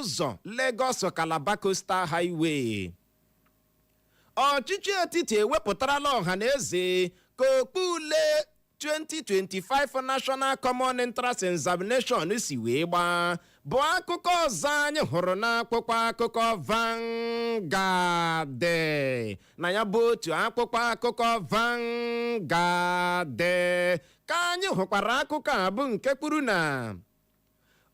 ụzọ Lagos Calabar Coastal Highway. Ọchịchị etiti ewepụtarala ọha na eze ka okpu ule 2025 National Common Entrance Examination si wee gbaa bụ akụkọ ọzọ anyị hụrụ n'akwụkwọ akụkọ Vanguard. na ya bụ otu akwụkwọ akụkọ Vanguard ka anyị hụkwara akụkọ a bụ nke kwuru na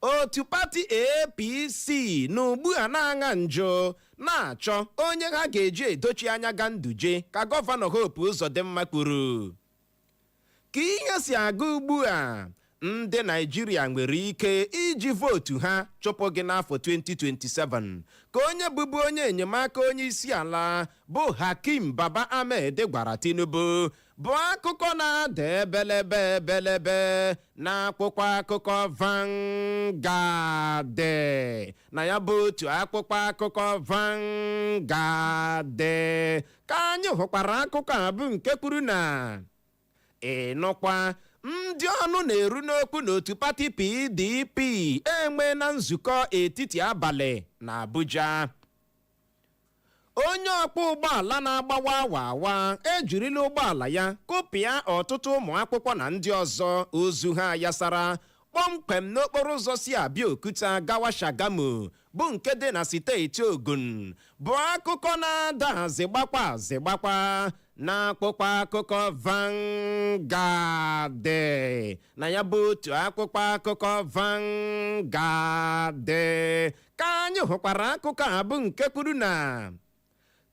otu pati APC na ugbu a na-aṅa njọ na-achọ onye ha ga-eji edochi anya Ganduje ka gọvanọ Hope Uzodimma kwuru. Ka ihe si aga ugbu a, ndị Naịjirịa nwere ike iji vootu ha chụpụ gị n'afọ 2027 ka onye bụbu onye enyemaka onye isi ala bụ Hakim Baba Ahmed gwara Tinubu, bụ akụkọ na-ada ebelebe n'akwụkwọ akụkọ Vanguard. na ya bụ otu akwụkwọ akụkọ Vanguard ka anyị hụkwara akụkọ a bụ nke kwuru na ịnụkwa ndị ọnụ na-eru n'okwu n'otu pati PDP enwe na nzukọ etiti abalị na Abuja. Onye ọkpọ ụgbọala na-agbawa awa ejirila ụgbọala ya kụpịa ọtụtụ ụmụ akwụkwọ na ndị ọzọ ozu ha yasara kpọmkwem n'okporo ụzọ si Abeokuta gawa Shagamu bụ nke dị na steeti Ogun, bụ akụkọ na-ada azịgbakwa n'akwụkwọ akụkọ Vanguard. na ya bụ otu akwụkwọ akụkọ Vanguard ka anyị hụkwara akụkọ a bụ nke kwuru na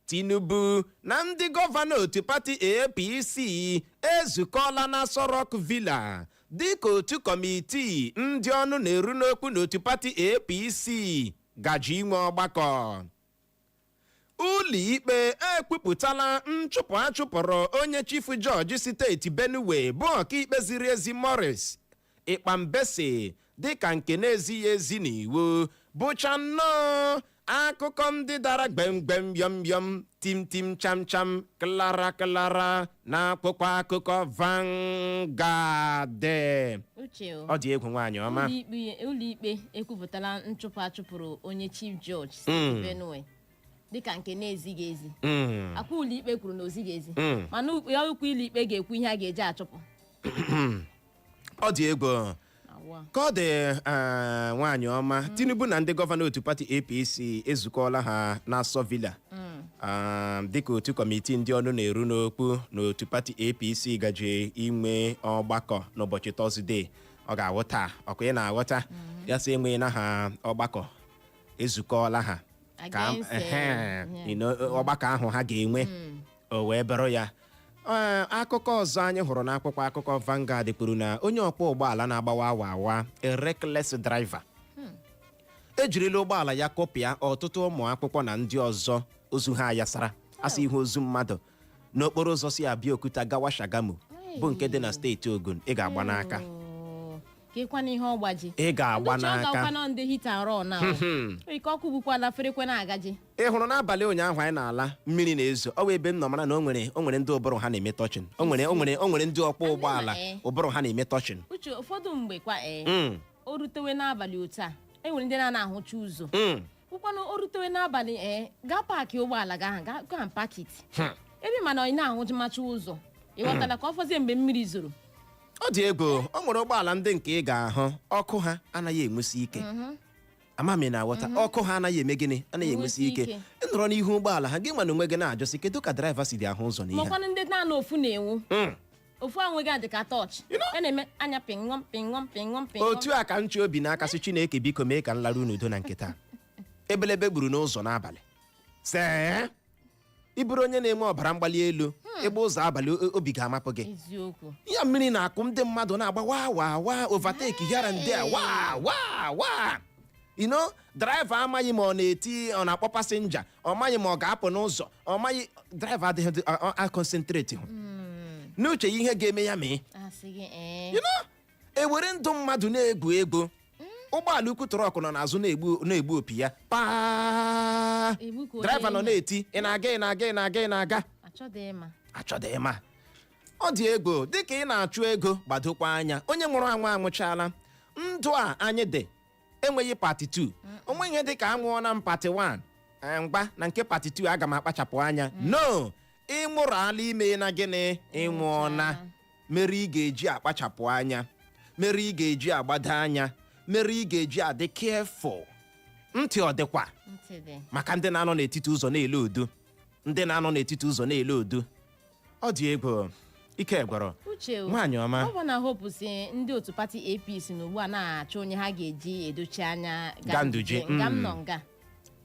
Tinubu na ndị gọvanọ otu pati APC ezukọọla na Aso Rock Villa dịka otu kọmitii ndị ọnụ na-eru n'okwu n'otu pati APC gaji inwe ọgbakọ. Ụlọikpe ekwupụtala nchụpụ achụpụrụ onye chief jọji steeti Benue bụ ọkaikpe ziri ezi Morris Ikpambese dịka nke na-ezighị ezi n'iwu, bụcha nnọọ akụkọ ndị dara gbemgbem yọm tim cham klara na akwụkwọ akụkọ Vanguard. Ọ dị egwu nwaanyị ọma. Ụlọikpe ekwupụtala nchụpụ achụpụrụ onye chief judge steeti Benue dịka nke na-ezighị ezi. Akwa ụlọikpe kwuru na ozighị ezi, mana okwu ụlọikpe ga-ekwu ihe a ga-eji achụpụ. Ọ dị egwu ka ọ dị nwaanyị ọma. Tinubu na ndị gọvanọ otu pati APC ezukọọla ha na Aso Villa dịka otu kọmitii ndị ọnụ na-eru n'okwu n'otu pati APC gaje inwe ọgbakọ n'ụbọchị Tọzdee. Ọ ga-awụ taa, ọkụ ị na-aghọta ya sị enweghị na ha ọgbakọ ezukọọla ha ka ọgbakọ ahụ ha ga-enwe o wee bụrụ ya. Akụkọ ọzọ anyị hụrụ n'akwụkwọ akụkọ Vanguard kwuru na onye ọkwọ ụgbọala na-agbawa awa a reckless driver ejirila ụgbọala ya kụpịa ọtụtụ ụmụ akwụkwọ na ndị ọzọ ozu ha yasara asị ihe ozu mmadụ n'okporo ụzọ si Abeokuta gawa Shagamu bụ nke dị na steeti Ogun. Ị ga-agba n'aka, ị ga-agba n'aka. Ị hụrụ n'abalị ụnyaahụ anyị na-ala mmiri na-ezo, ọ wee ebe m nọ mara na o nwere ndị ụbụrụ ha na-eme tọchin. O nwere ndị ọkpọ ụgbọala ụbụrụ ha na-eme tọchin. Uche ụfọdụ mgbe kwa o rutewe n'abalị otu a enwere ndị na-ahụcha ụzọ ụkwanụ o rutewe n'abalị gaa paakị ụgbọala gaa pakit ebe mana ọ na-ahụmacha ụzọ ịghọtala ka ọ fọzie mgbe mmiri zoro. Ọ dị egwu. O nwere ụgbọala ndị nke ị ga-ahụ ọkụ ha anaghị enwesi ike. Amami na-aghọta ọkụ ha anaghị eme gịnị, anaghị enwesi ike. Ị nọrọ n'ihu ụgbọala ha gị nwa na onwe gị na-ajụsị kedu ka draiva si dị ahụ ụzọ n'ihe. Makwanụ ndị na-anọ ofu na-enwu ofu anweghị adị ka tọọchị a na-eme anya pịngọm. Otu a ka nchi obi n'aka sị Chineke biko mee ka nlarụ n'udo na nkịta. Ebelebe gburu n'ụzọ n'abalị see ịbụrụ onye na-eme ọbara mgbali elu ịgba ụzọ abalị obi ga-amapụ gị. Ya mmiri na-akụ ndị mmadụ na-agba wa overtake here and there wa draiva amaghị ma ọ na-eti ọ na-akpọ pasenja, ọ maghị ma ọ ga-apụ n'ụzọ, ọ maghị draiva adịghị akọnsentreti n'uche ihe ga-eme ya mee ewere ndụ mmadụ na-egwu ego. Ụgbọala ukwu trọkụ nọ n'azụ na-egbu opi ya paa, draiva nọ na-eti ị na-aga achọdị ịma. Ọ dị ego dịka ị na-achụ ego gbadokwa anya, onye nwụrụ anwụ anwụchaala. Ndụ a anyị dị enweghị pati 2. O onwe ihe dị ka anwụọ na pati 1 mgba na nke pati 2 aga m akpachapụ anya no ịnwụrụ ala ime na gịnị ịnwụọna mere ị ga-eji akpachapụ anya mere ị ga-eji agbado anya mere ị ga-eji adị careful ntị ọ dịkwa maka ndị na-anọ n'etiti ụzọ na-ele odo ndị na-anọ n'etiti ụzọ na-ele odo ọ dị egwu ike gwọrọ nwaanyị ọma ọ bụ na hope si ndị otu pati APC na ugbu a na-achọ onye ha ga-eji edochi anya Ganduje nga m nọ nga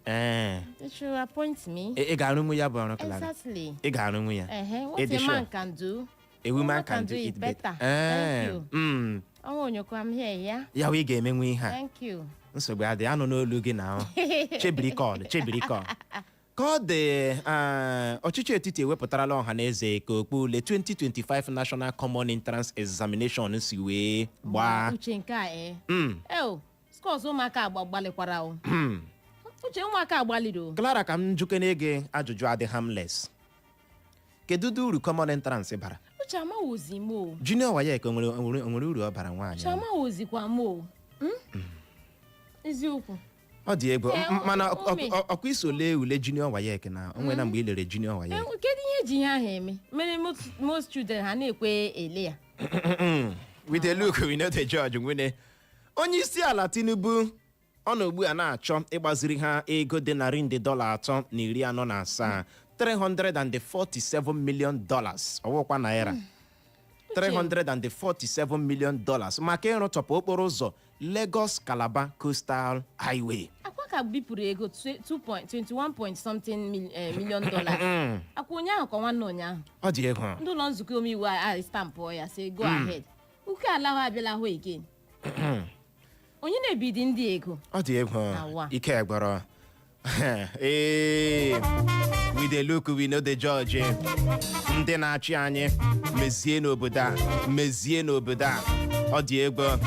they should appoint me. ị ga-arụnwu ya bụ ọrụ Clara Exactly. ị ga-arụnwu ya What a man can do, a woman can do it better. Thank you. Oh, onyoko, I'm here, yeah? Ya wee ga-emenwu ihe a Thank you. nsogbu adị anụ n'olu gị na chebirikọd ka ọ dị ọchịchị etiti ewepụtarala ọha na eze ka okpu ule 2025 National Common Entrance Examination si wee gbaa uche nke a skọs ụmụaka gbalịkwara o uche ụmụaka agbalịrị o. Clara, ka m jukene gị ajụjụ adị harmless. Kedu uru common entrance bara? Uche amaghịzi m o. Junior WAEC onwere uru ọ bara nwaanyị? Uche amaghịzikwa m o. Eziokwu. Ọ dị egwu mana ọkwa iso lee ule Junior WAEC na onwe na mgbe i lere Junior WAEC. Kedu ihe eji ihe ahụ eme? Mere most children ha na-ekwe ele ya. With a look we know the judge nwene. Onye isi ala Tinubu ọ nọ ugbu a na-achọ ịgbaziri ha ego dị $347 $347 million ọwụkwa naira $347 million maka ịrụtọpụ okporo ụzọ Lagos Calabar Coastal Highway. Akwa ka bipụrụ ego 21 point something million dollars. Akwa ụnyaahụ ka nwanne ụnyaahụ. Ọ dị ego. Ndị ụlọ nzukọ omeiwu a stampụ ya say go ahead. Uke ala ha abịala hụ again. Onye na-ebidi ndị ego. Ọ dị ego. Ike gbara. We dey look, we know the judge. Ndị na-achị anyị mezie n'obodo a. Ọ dị ego.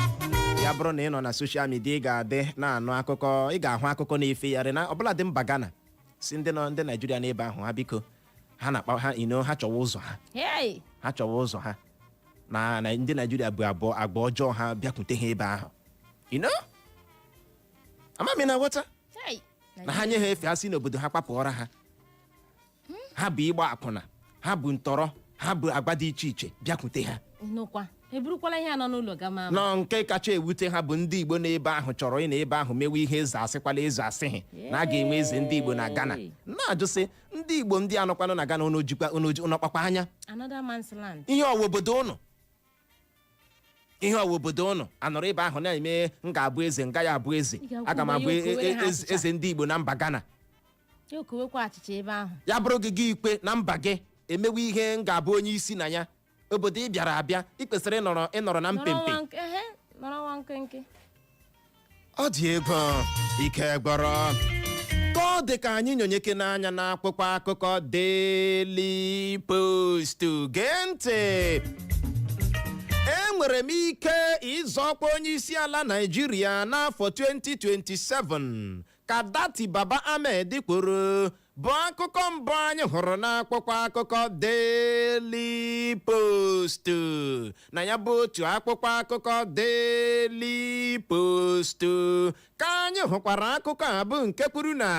Ya bụrụ na ị nọ na social media ị ga-adị na-anụ akụkọ, ị ga-ahụ akụkọ na-efegharị na ọbụla dị mba Ghana si ndị Naijiria n'ebe ahụ ha biko ha na-akpa ha ha chọwa ụzọ ha. Ha chọwa ụzọ ha na ndị Naijiria bụ agba ọjọọ ha bịakwute ha ebe ahụ. Amami na ghọta na ha nye ha efe ha si n'obodo ha kpapụọra ha. Ha bụ ịgba akwụna, ha bụ ntọrọ, ha bụ agba dị iche iche bịakwute ha. Eburukwala ihe anọ n'ụlọ gama. Nọ nke kacha ewute ha bụ ndị Igbo n'ebe ahụ chọrọ ị na ebe ahụ mewe ihe eze asịkwala eze asịghị na a ga-enwe eze ndị Igbo na Ghana. Na-ajụsị ndị Igbo ndị anọkwanụ na Ghana ụnọkpakwa anya. Another man's land. Ihe ọwa obodo ụnụ anọrọ ebe ahụ na-eme m ga-abụ eze nga ya abụ eze aga m abụ eze ndị Igbo na mba Ghana. Ya bụrụ gị ikpe na mba gị emewe ihe m ga-abụ onye isi na ya obodo ị bịara abịa ị kwesịrị ịnọrọ na mpempe. Ọ dị ego ike gbọrọ ka ọ dị ka anyị nyonyeke n'anya n'akwụkwọ akụkọ Daily Post. Gee ntị, enwere m ike ịzọkwa onye isi ala Naịjirịa n'afọ 2027 ka Dati Baba Ahmed kwuru bụ akụkọ mbụ anyị hụrụ n'akwụkwọ akụkọ Daily Post. Na ya bụ otu akwụkwọ akụkọ Daily Post ka anyị hụkwara akụkọ a bụ nke kwuru na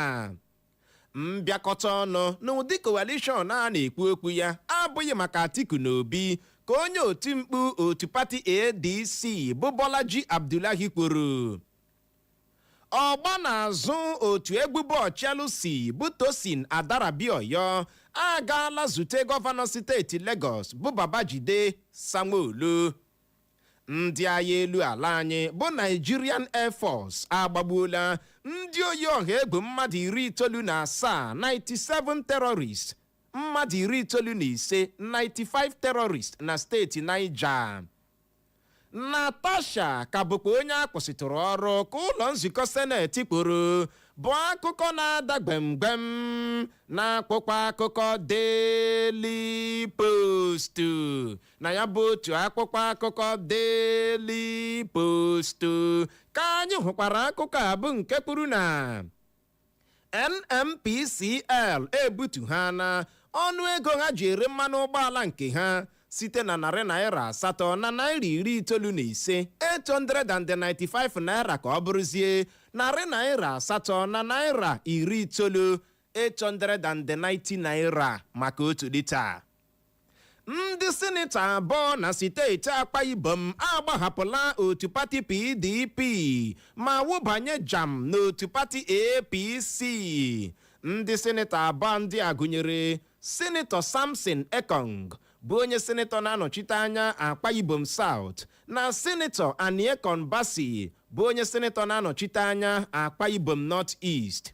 mbịakọta ọnụ n'ụdị coalition a na-ekwu okwu ya abụghị maka Atiku na Obi ka onye otu mkpu otu pati ADC bụ Bolaji Abdullahi kwuru. Ọgba n'azụ otu egwu bọọlụ Chelsea bụ Tosin Adarabioyo agaala zute gọvanọ steeti Lagos bụ Babajide Sanwo-Olu. Ndị agha elu ala anyị bụ Nigerian Air Force agbagbuola ndị oyi ọha egwu mmadụ 97 97 terrorists, mmadụ 95 95 terrorists na steeti Niger. Natasha ka bụkwa onye akwụsịtụrụ ọrụ ka ụlọ nzukọ seneti kwuru bụ akụkọ na-ada gbemgbem n'akwụkwọ akụkọ Daily Post. Na ya bụ otu akwụkwọ akụkọ Daily Post ka anyị hụkwara akụkọ a bụ nke kwuru na NNPCL ebutu ha na ọnụ ego ha ji ere mmanụ ụgbọala nke ha site na narị naira asatọ na naira 95 895 naira ka ọ bụrụzie narị naira asatọ na naira 90 890 naira maka otu lita. Ndị sinetọ abụọ na steeti Akwa Ibom agbahapụla otu pati PDP ma wụbanye JAM n'otu pati APC. Ndị sinetọ abụọ ndị a gụnyere sinetọ Samson Ekong bụ onye sinetọ na-anọchite anya Akwa Ibom South na sinetọ Aniekon Basi bụ onye sinetọ na-anọchite anya Akwa Ibom North East.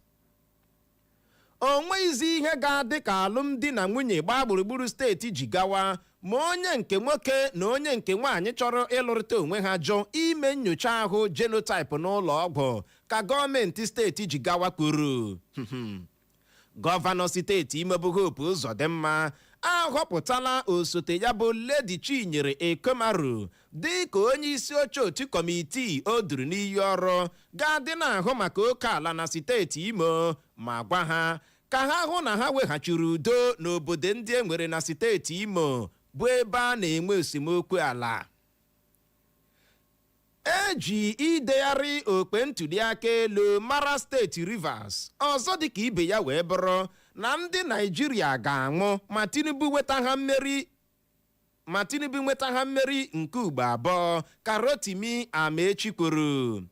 O nweghịzi ihe ga-adị ka alụmdi na nwunye gbaa gburugburu steeti Jigawa ma onye nke nwoke na onye nke nwaanyị chọrọ ịlụrịta onwe ha jụ ime nnyocha ahụ genotype n'ụlọ ọgwụ ka gọọmenti steeti Jigawa kwuru. Gọvanọ steeti Imo Hope Uzodimma ahọpụtala osote ya bụ Lady Chinyere Ekomaru dị ka onye isi oche otu kọmitii o duru n'iyi ọrụ ga-adị n'ahụ maka oke ala na steeti Imo ma gwa ha ka ha hụ na ha weghachiri udo n'obodo ndị e nwere na steeti Imo bụ ebe a na-enwe esemokwu ala. Eji idegharị okpe ntụliaka elu mara steeti Rivers ọzọ dịka ibe ya wee bụrụ na ndị Naịjirịa ga-anwụ ma Tinubu nweta ha mmeri nke ugbo abụọ ka Rotimi Amechi kwuru.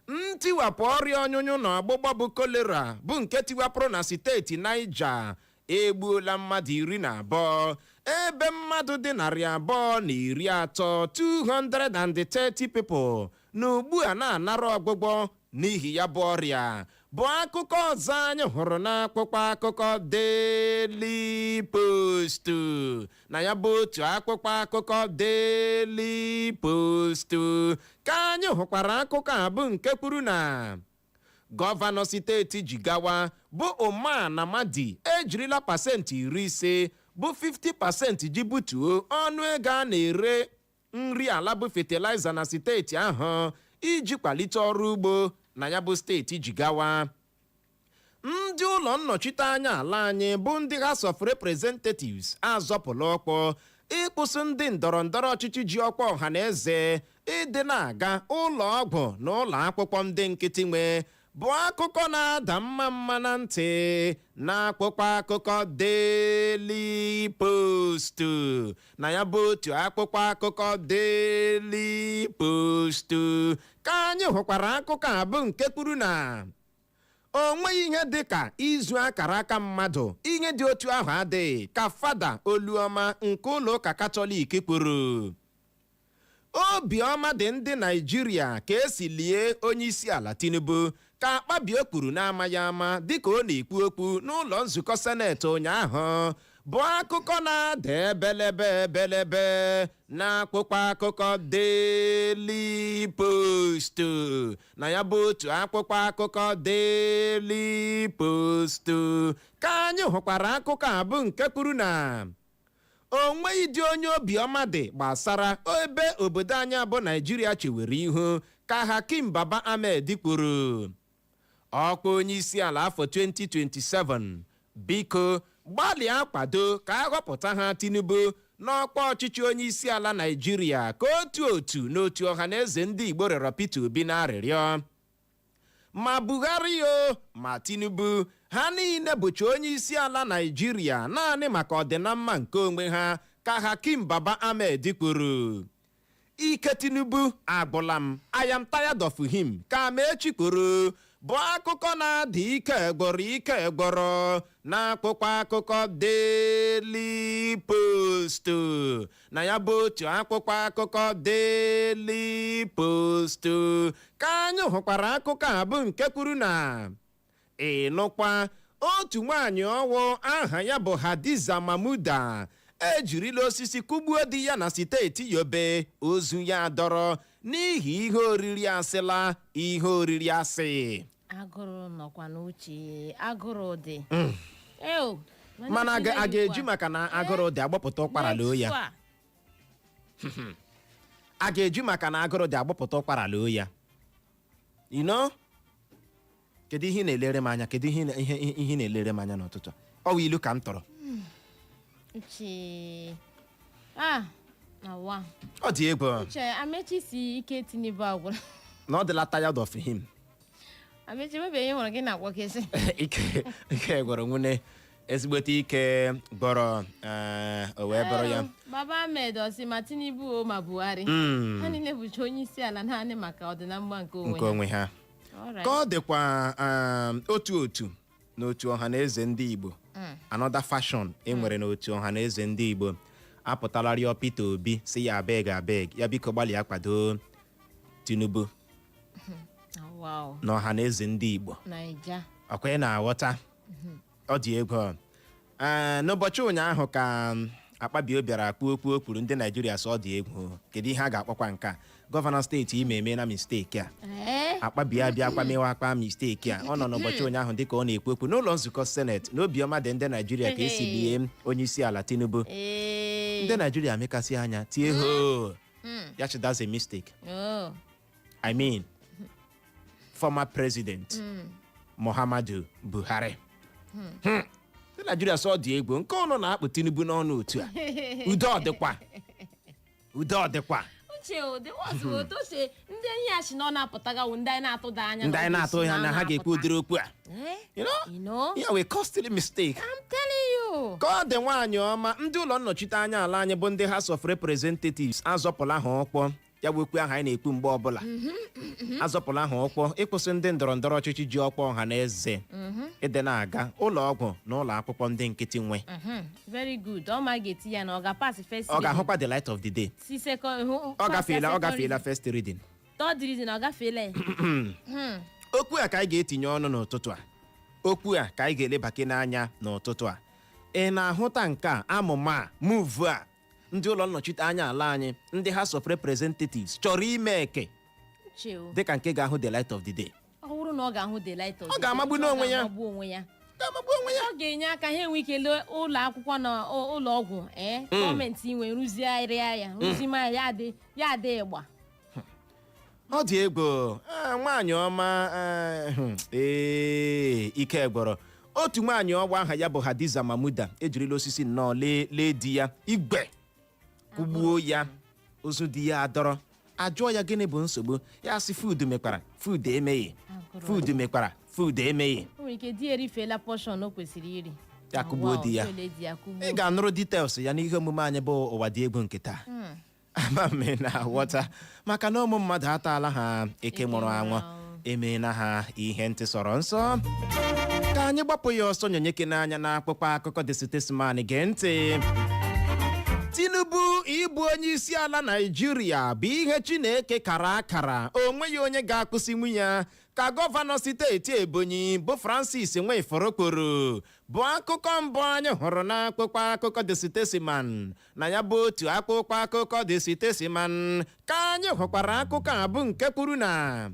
Ntiwapụ ọrịa ọnyụnyụ na ọgbụgbọ bụ kolera bụ nke tiwapụrụ na steeti Niger egbuola mmadụ 12 ebe mmadụ dị 230 230 people na ugbu a na-anara ọgbụgbọ n'ihi ya bụ ọrịa bụ akụkọ ọzọ anyị hụrụ n'akwụkwọ akụkọ Daily Post. Na ya bụ otu akwụkwọ akụkọ Daily Post ka anyị hụkwara akụkọ a bụ nke kwuru na gọvanọ steeti Jigawa bụ Umar Namadi ejirila pasentị 50 bụ 50% ji butuo ọnụ ego a na-ere nri ala bụ fatịlaịza na steeti ahụ iji kwalite ọrụ ugbo na ya bụ steeti Jigawa. Ndị ụlọ nnọchite anya ala anyị bụ ndị House of Representatives azọpụla ọkpọ ịkwụsị ndị ndọrọ ndọrọ ọchịchị ji ọkwa ọha na eze ịdị na-aga ụlọ ọgwụ na ụlọ akwụkwọ ndị nkịtị nwe bụ akụkọ na-ada mma na ntị na akwụkwọ akụkọ Daily Post. Na ya bụ otu akwụkwọ akụkọ Daily Post ka anyị hụkwara akụkọ a bụ nke kwuru na o nweghị ihe dị ka izu akara aka mmadụ ihe dị otu ahụ adịghị ka Fada Oluoma nke ụlọ ụka Katọlik kwuru. Obiọma dị ndị Naịjirịa ka esi lie onye isi ala Tinubu ka Akpabio kwuru n'amaghị ama dịka ọ na-ekwu okwu n'ụlọ nzukọ seneti ụnyaahụ bụ akụkọ na-ada ebelebe n'akwụkwọ akụkọ Daily Post. Na ya bụ otu akwụkwọ akụkọ Daily Post ka anyị hụkwara akụkọ a bụ nke kwuru na o nweghị dị onye obiọma dị gbasara ebe obodo anyị bụ Naịjirịa chewere ihu ka Hakim Baba Ahmed kwuru. Ọkwa onye isi ala afọ 2027 biko gbalịa kwado ka aghọpụta ha Tinubu n'ọkwa ọchịchị onye isi ala Naịjirịa ka otu n'otu ọha na eze ndị Igbo rịọrọ Peter Obi n'arịrịọ. Ma Buhari ma Tinubu ha niile bụcha onye isi ala Naịjirịa naanị maka ọdịnamma nke onwe ha ka Hakim Baba Ahmed kwuru. Ike Tinubu agwụla m, I am tired of him ka Amechi kwuru bụ akụkọ na-adị ike egworo n'akwụkwọ akụkọ Daily Post. Na ya bụ otu akwụkwọ akụkọ Daily Post ka anyị hụkwara akụkọ a bụ nke kwuru na ịnụkwa otu nwaanyị ọwụ aha ya bụ Hadiza Mamuda ejirila osisi kụgbuo di ya na steeti Yobe ozu ya dọrọ n'ihi ihe oriri asịla ihe oriri asị. Agụrụ nọkwa n'uche, agụrụ dị. Mana a ga-eji maka na agụrụ dị agbapụta ụkwara loo ya. A ga-eji maka na agụrụ dị agbapụta ụkwara loo ya. You know? Kedu ihe na-elere m anya? Kedu ihe na-elere m anya n'ụtụtụ? Ọ wụ ilu ka m tọrọ. Uche. Awa. Ọ dị egwu. Uche, Amechi si ike Tinubu agwụla. Na ọ dịla tired of him. Amechi mebe ihe nwere gị na-agwa kesi. Ike gwara nwune ezigbote ike gbọrọ o wee bụrụ ya. Baba Ahmed osi ma Tinubu o ma Buhari. Ha niile bụcha onye isi ala naanị maka ọdịnamma nke onwe ha. Ka ọ dịkwa otu n'otu ọha na eze ndị Igbo. Another fashion enwere n'otu ọha na eze ndị Igbo. Apụtala rịọ Peter Obi si ya abeg ya biko gbalịa kwado Tinubu. N'ọha na eze ndị Igbo. Ọkwa ị na-aghọta. Ọ dị egwu. N'ụbọchị ụnyaahụ ka Akpabio bịara akpu okwu o kwuru ndị Naijiria sọ ọ dị egwu. Kedu ihe a ga-akpọkwa nka? Gọvanọ steeti ime na misteki a. Akpabio abịa mewa akpa misteki a. Ọ nọ n'ụbọchị ụnyaahụ dịka ọ na-ekwu okwu n'ụlọ nzukọ seneti n'obiọma dị ndị Naijiria ka esi lie onye isi ala Tinubu. Ndị Naijiria mekasị anya tie ho. Ya should that's a mistake. I mean, former president Muhammadu Buhari. Ndị Naijiria sọ dị egwu nke ọnụ na-akpụ Tinubu n'ọnụ otu a. Udo ọ dịkwa. Uche o dị ọzọ otu si ndị enyi ya si nọ na-apụtagawo ndị anyị na-atụda anya. Ndị anyị na-atụ ya na ha ga-ekwu ụdịrị okwu a. You know? Yeah, we costly mistake. I'm telling you. Ka ọ dị nwaanyị ọma ndị ụlọ nnọchite anya ala anyị bụ ndị House of Representatives azọpụla ha ọkpọ. Ya bụ okwu ahụ anyị na-ekwu mgbe ọbụla. Azọpụla ha ọkpọ ịkwụsị ndị ndọrọndọrọ ọchịchị ji ọkpọ ọha na eze ịdị na-aga ụlọ ọgwụ na ụlọ akwụkwọ ndị nkịtị nwe. Very good. Ọ ma ga-eti ya na ọ ga-pass first reading. Ọ ga-ahụkwa the light of the day. Ọ gafeela first reading. Third reading ọ gafeela. Okwu a ka anyị ga-etinye ọnụ n'ụtụtụ a. Okwu a ka anyị ga-elebake n'anya n'ụtụtụ a. Ị na-ahụta nke a amụma move a ndị ụlọ nnọchite anya ala anyị ndị House of Representatives chọrọ ime eke dịka nke ga-ahụ the light of the day. Ọ bụrụ na ọ ga-ahụ the light of the day, ọ ga-amagbu n'onwe ya. Ọ ga-enye aka ha enwe ike ụlọ akwụkwọ na ụlọ ọgwụ gọọmenti inwe rụzigharịa ya rụzima ya adị ịgba. Ọ dị egwu nwaanyị ọma ike gbọrọ otu nwaanyị ọgba aha ya bụ Hadiza Mamuda ejirila osisi nnọọ lee di ya igwe kụgbuo ya ozu di ya adọrọ ajụọ ya gịnị bụ nsogbu ya sị food mekwara food emeghị food mekwara food emeghị. O nwere ike di erifeela portion o kwesịrị iri ya kụgbuo di ya. Ị ga-anụrụ details ya n'ihe omume anyị bụ ụwa dị egwu nke taa. Ama m na-aghọta maka na ụmụ mmadụ ataala ha eke mụrụ anwụ emeela ha ihe ntị sọrọ nsọ. Ka anyị gbapụ ya ọsọ nyonyeke n'anya na akpụkpọ akụkọ The Statesman gee ntị. Tinubu ịbụ onye isi ala Naịjirịa bụ ihe Chineke kara akara o nweghị onye ga-akụsinwu ya ka gọvanọ steeti Ebonyi bụ Francis Nweforo kwuru bụ akụkọ mbụ anyị hụrụ n'akpụkpọ akụkọ The Statesman na ya bụ otu akpụkpọ akụkọ The Statesman ka anyị hụkwara akụkọ a bụ nke kwuru na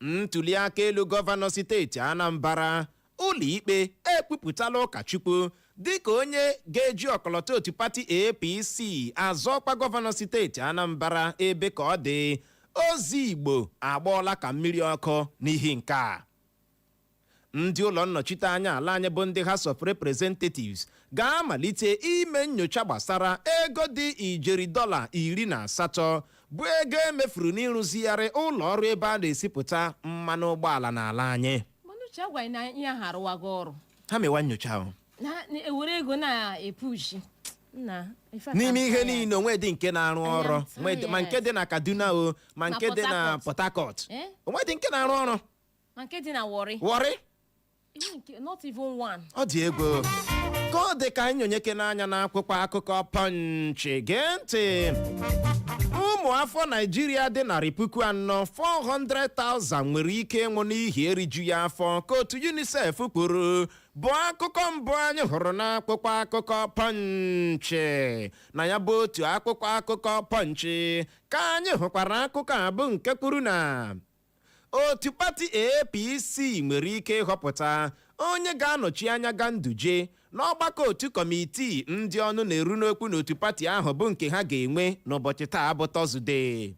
ntuli aka elu gọvanọ steeti Anambra ụlọikpe ekpupụtala ụkọchukwu dịka onye ga-eji ọkọlọtọ otu pati APC azọkwa gọvanọ steeti Anambra ebe ka ọ dị ozi Igbo agbọọla ka mmiri ọkụ n'ihi nke a. Ndị ụlọ nnọchite anya ala anyị bụ ndị House of Representatives ga-amalite ime nnyocha gbasara ego dị ijeri $18 bụ ego emefuru n'ịrụzigharị ụlọ ọrụ ebe a na-esipụta mmanụ ụgbọala n'ala anyị. Ha mewa nnyocha ahụ ewere ego na-epushi n'ime ihe niile onwe dị nke na-arụ ọrụ ma nke dị na Kaduna o ma nke dị na Port Harcourt onwe dị nke na-arụ ọrụ ma nke dị na Warri not even one. Ọ dị egwu ka ọ dị ka anyị nyonyeke n'anya na akwụkwọ akụkọ Punch gee ntị. Ụmụ afọ Naịjirịa dị 400,000 nwere ike ịnwụ n'ihi eriju ya afọ ka otu UNICEF kwuru bụ akụkọ mbụ anyị hụrụ n'akwụkwọ akụkọ Punch. Na ya bụ otu akwụkwọ akụkọ Punch ka anyị hụkwara akụkọ a bụ nke kwuru na otu pati APC nwere ike ịhọpụta onye ga-anọchi anya Ganduje n'ọgbakọ otu kọmitii ndị ọnụ na-eru n'okwu n'otu pati ahụ bụ nke ha ga-enwe n'ụbọchị taa bụ Tọzdee.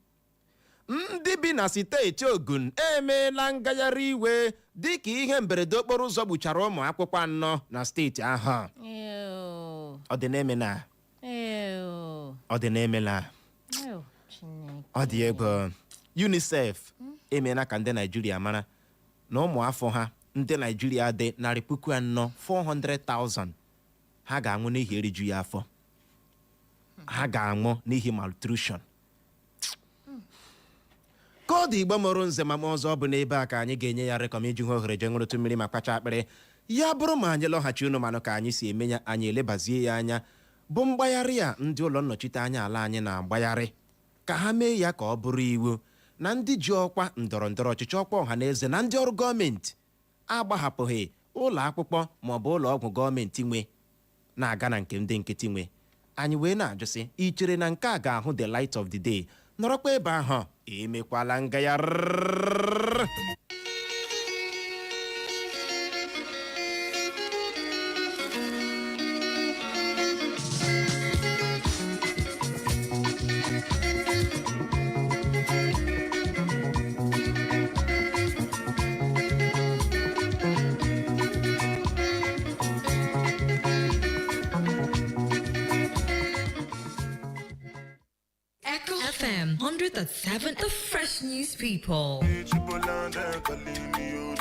Ndị bi na steeti Ogun emeela ngagharị iwe dịka ihe mberede okporo ụzọ gbuchara ụmụ akwụkwọ 4 na steeti ahụ. Ọ dị na-eme na ọ dị na-emela ọ dị egwu. UNICEF emeela ka ndị Naijiria mara na ụmụ afọ ha ndị Naijiria dị 400,000 ha ga-anwụ n'ihi eriju ya afọ, ha ga-anwụ n'ihi malnutrition. ka ọ dị Igbo mụrụ nze ma ọzọ bụ n'ebe a ka anyị ga-enye ya rekọm iji hụ ohere je ṅụrụtụ mmiri ma kpacha akpịrị. Ya bụrụ ma anyị lọghachi unu manụ ka anyị si eme ya, anyị elebazie ya anya bụ mgbagharị a ndị ụlọ nnọchite anya ala anyị na-agbagharị ka ha mee ya ka ọ bụrụ iwu na ndị ji ọkwa ndọrọ ndọrọ ọchịchị, ọkwa ọha na eze na ndị ọrụ gọọmenti agbahapụghị ụlọ akwụkwọ maọbụ ụlọ ọgwụ gọọmenti nwe na-aga na nke ndị nkịtị nwe. Anyị wee na-ajụsị, ị chere na nke a ga-ahụ the light of the day? Nọrọkwa ebe ahụ, emekwala ngagharị. FM 100.7, the fresh news people.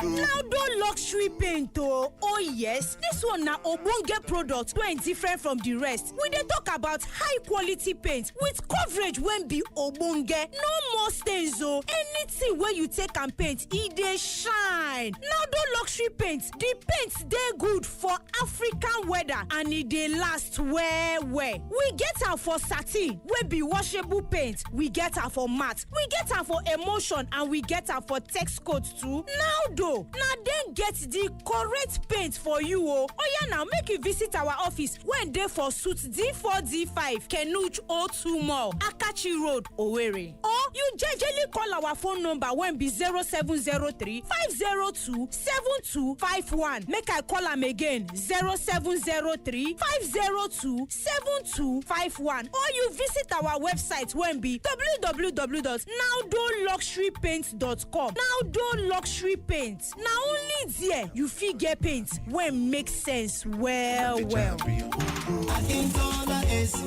Now do luxury paint oh yes, this one na ogbonge product wey different from the rest. We dey talk about high quality paint with coverage wey be ogbonge, no more stains oh. Anything wey you take and paint, e dey shine. Now do luxury paint, the paint dey good for African weather and e dey last well well. We get am for satin wey be washable paint, we get am for matte, we get am for emulsion, and we get am for text coat too. Now do na dem get the correct paint for you oh. Oya now make you visit our office wey dey for suit D4D5 Kenuch O2 Mall, Akachi Road, Owerri. Or you jejely call our phone number wey be 0703 502 7251. Make I call am again 0703 502 7251. Or you visit our website wey be www.nowdoluxurypaint.com. Now do luxury paint. Na only there you fit get paint wey make sense well well. Akintola AC,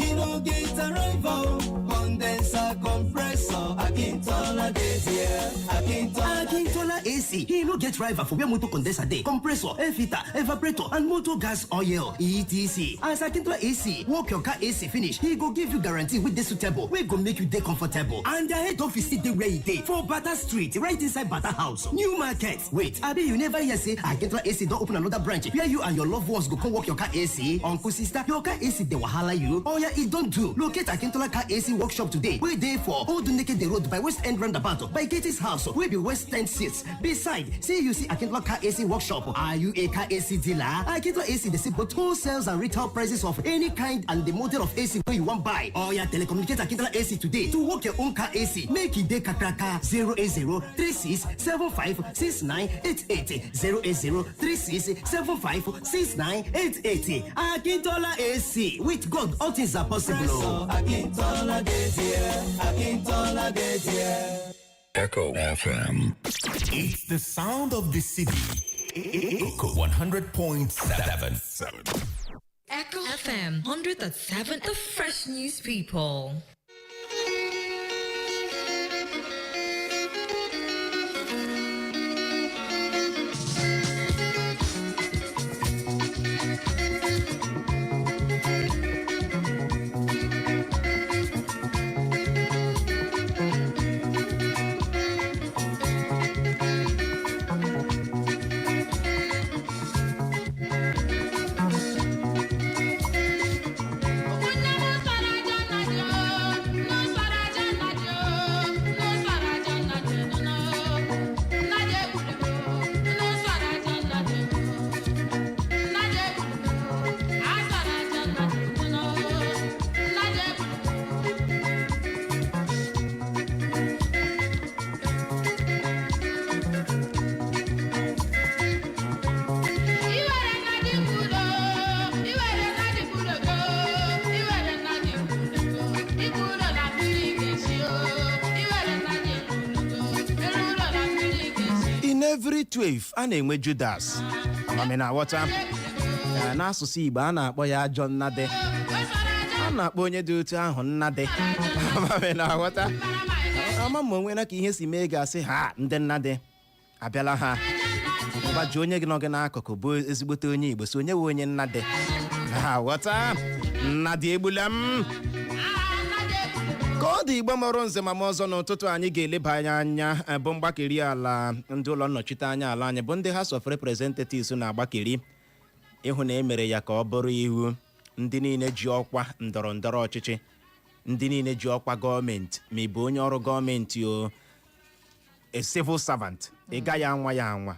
you no get a rival. Condenser compressor, Akintola this year. Akintola AC, he no get rival for where motor condenser dey, compressor, air filter, evaporator, and motor gas oil, etc. As Akintola AC, work your car AC finish, he go give you guarantee with the suitable, wey go make you dey comfortable. And the head office still dey where e dey for Bata Street, right inside Bata House, New Market. Wait, abi you never hear say Akintola AC don open another branch where you and your loved ones go come work your car AC? Uncle, sister, your car AC dey wahala you? Oh yeah, e don do. Locate Akintola car AC workshop today, wey dey for Old Naked Road by West End Roundabout, by Gateway's house, wey be West End 6. Beside, CUC Akintola car AC workshop. Are you a car AC dealer? Akintola AC dey see both wholesale and retail prices of any kind and the model of AC wey you wan buy. Oh yeah, telecommunicate Akintola AC today to work your own car AC. Make e dey kakaraka. 08036756988 08036756988. Akintola AC, with God all things are possible. Akintola this year, Akintola this year. Echo FM. It's the sound of the city. Echo 100.7. Echo FM 100.7, the fresh news people. Every 12 a na-enwe Judas. Amami na aghọta. N'asụsụ Igbo a na-akpọ ya ajọ nnade. na-akpọ onye dị otu ahụ nnadị amaghị na aghọta ama ma onwe na ka ihe si mee ga-asị ha ndị nnadị abịala ha gbaji onye gị nọ gị n'akụkụ bụ ezigbote onye Igbo so onye wee onye nnadị ha ghọta nnadị egbula m ka ọ dị Igbo mụrụ nze ma ọzọ n'ụtụtụ anyị ga-eleba anya bụ mgbakeri ala ndị ụlọ nnọchite anya ala anyị bụ ndị House of Representatives na-agbakeri ịhụ na emere ya ka ọ bụrụ iwu ndị niile ji ọkwa ndọrọ ndọrọ ọchịchị ndị niile ji ọkwa gọọmenti ma ị bụ onye ọrụ gọọmenti o a civil servant ị gaghị anwa ya anwa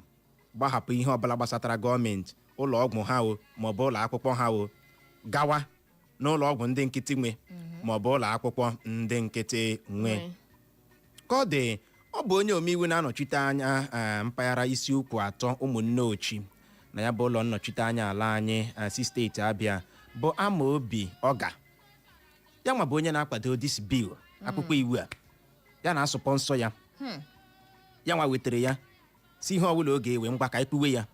gbahapụ ihe ọbụla gbasatara gọọmenti ụlọ ọgwụ ha o maọbụ ụlọ akwụkwọ ha o gawa n'ụlọ ọgwụ ndị nkịtị nwe maọbụ ụlọ akwụkwọ ndị nkịtị nwe ka ọ dị ọ bụ onye omeiwu na-anọchite anya mpaghara isiokwu atọ ụmụnne ochi na ya bụ ụlọ nnọchite anya ala anyị si steeti Abịa bụ Amaobi Ọga ya nwa bụ onye na-akwado dis bill akwụkwọ iwu a ya na-asụpọ nsọ ya ya nwa wetara ya si ihe ọbụla oge ewe ngwa ka ikpuwe ya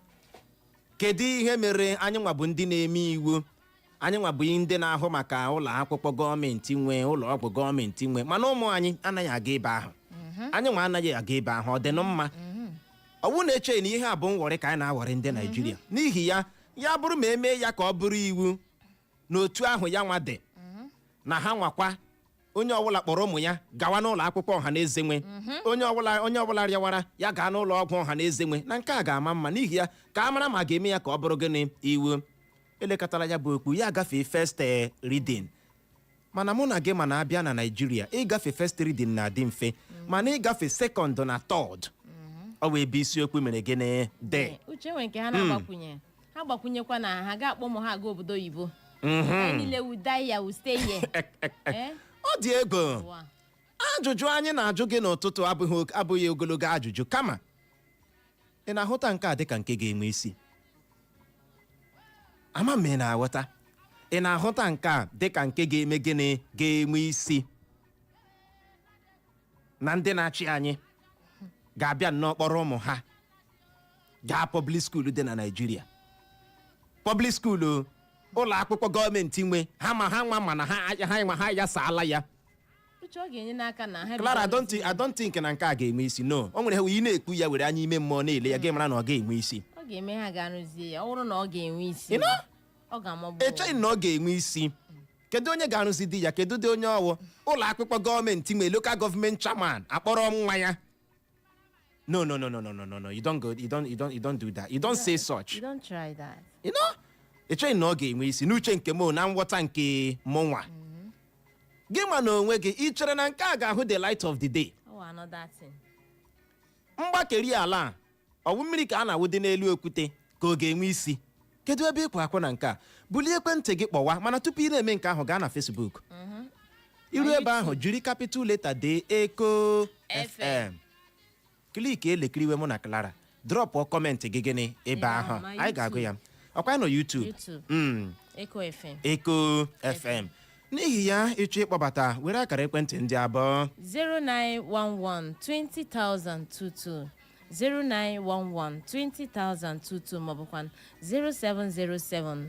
kedu ihe mere anyị nwa bụ ndị na-eme iwu anyị nwa bụ ndị na-ahụ maka ụlọ akwụkwọ gọọmenti nwe ụlọ ọgwụ gọọmenti nwe mana ụmụ anyị anaghị aga ebe ahụ anyị nwa anaghị aga ebe ahụ ọ dị nụ mma ọwụ na-eche na ihe a bụ nwọrị ka anyị na-awọrị ndị Naijiria n'ihi ya bụrụ ma emee ya ka ọ bụrụ iwu n'otu ahụ ya nwa dị na ha nwakwa onye ọbụla kpọrọ ụmụ ya gawa n'ụlọ akwụkwọ ọha na eze nwe onye ọbụla rịawara ya gaa n'ụlọ ọgwụ ọha na eze nwe na nke a ga-ama mma n'ihi ya ka a mara ma ga-eme ya ka ọ bụrụ gịnị iwu elekọtara ya bụ okwu ya gafee first reading mana mụ na gị ma na-abịa na Naijiria ịgafe first reading na-adị mfe mana ịgafe second na third ọ wee ebe isiokwu mere gịnị dị uche nwe nke ha na-agbakwunye ha gbakwunyekwa na ha ga-akpọ ụmụ ha aga obodo oyibo niile wudaya stay here ọ dị ego ajụjụ anyị na-ajụ gị n'ụtụtụ abụghị ogologo ajụjụ kama ị na-ahụta nke a dịka nke ga-enwe isi ama m ị na-aghọta ị na-ahụta nke a dịka nke ga-eme gịnị ga-enwe isi na ndị na-achị anyị ga-abịa nnọọ kpọrọ ụmụ ha gaa public school dị na Naịjirịa public school ụlọ akwụkwọ gọọmenti nwe ha nwa mana ha ya saala ya uche ọ ga-enye n'aka na ha Clara I don't think na nke a ga-enwe isi no o nwere ha ị na-ekwu ya were anya ime mmụọ na-ele ya ga mara na ọ ga-enwe isi ọ ga-eme ha ga-arụzie ya ọ bụrụ na ọ ga-enwe isi ọ ga-amagbu echeghị na ọ ga-enwe isi kedu onye ga-arụzi di ya kedu dị onye ọwụ ụlọ akwụkwọ gọọmenti nwe local government chairman akpọrọ nwa ya no you don't do that you don't say such you don't try that echeghị na ọ ga-enwe isi n'uche nke m na nghọta nke mụnwa gị ma na onwe gị ị chere na nke a ga-ahụ the light of the day mgbakeri ala ọwụ mmiri ka a na-awụdị n'elu okwute ka ọ ga-enwe isi kedu ebe ịkwa akwụ na nke a bulie ekwentị gị kpọwa mana tupu ị na-eme nke ahụ gaa na Facebook iru ebe ahụ jiri capital letter dee Eko FM klik elekiriwe mụ na Clara drọpụ kọmentị gị gịnị ebe ahụ anyị ga-agụ ya ọkwa nọ YouTube Eko FM n'ihi ya ịchọ ịkpọbata were akara ekwentị ndị abụọ 0911 20,022 0911 20,022 maọbụkwa 0707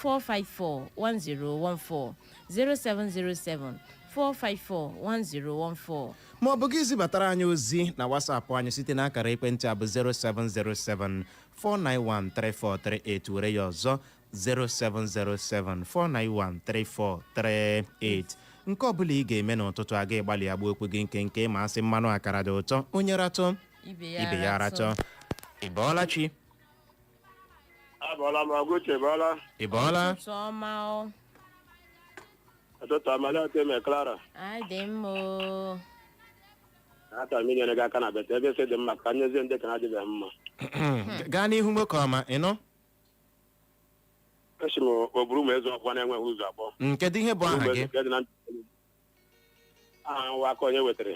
454 1014 0707 454 ma ọ bụ gị zibatara anyị ozi na WhatsApp anyị site n'akara ekwentị a bụ 0707 4913438 were ya ọzọ 0707 4913438 nke ọbụla ị ga-eme n'ụtụtụ aga ịgbalị agba okwu gị nke ma asị mmanụ akara dị ụtọ onye ratọ ibe ya ratọ ịbọọla chi abọọla m ọgụchi ịbọọla ụtụtụ amalite me Clara dị mma ata m inyere gị aka na bete ebe ese dị mma ka nyezie ndị ka ha dịbeghị mma gaa n'ihu nwoke ọma ịnụ esi m oburu m ezu ọkwa na-enweghị ụzọ abụọ kedu ihe bụ aha gị aha nwa aka onye wetara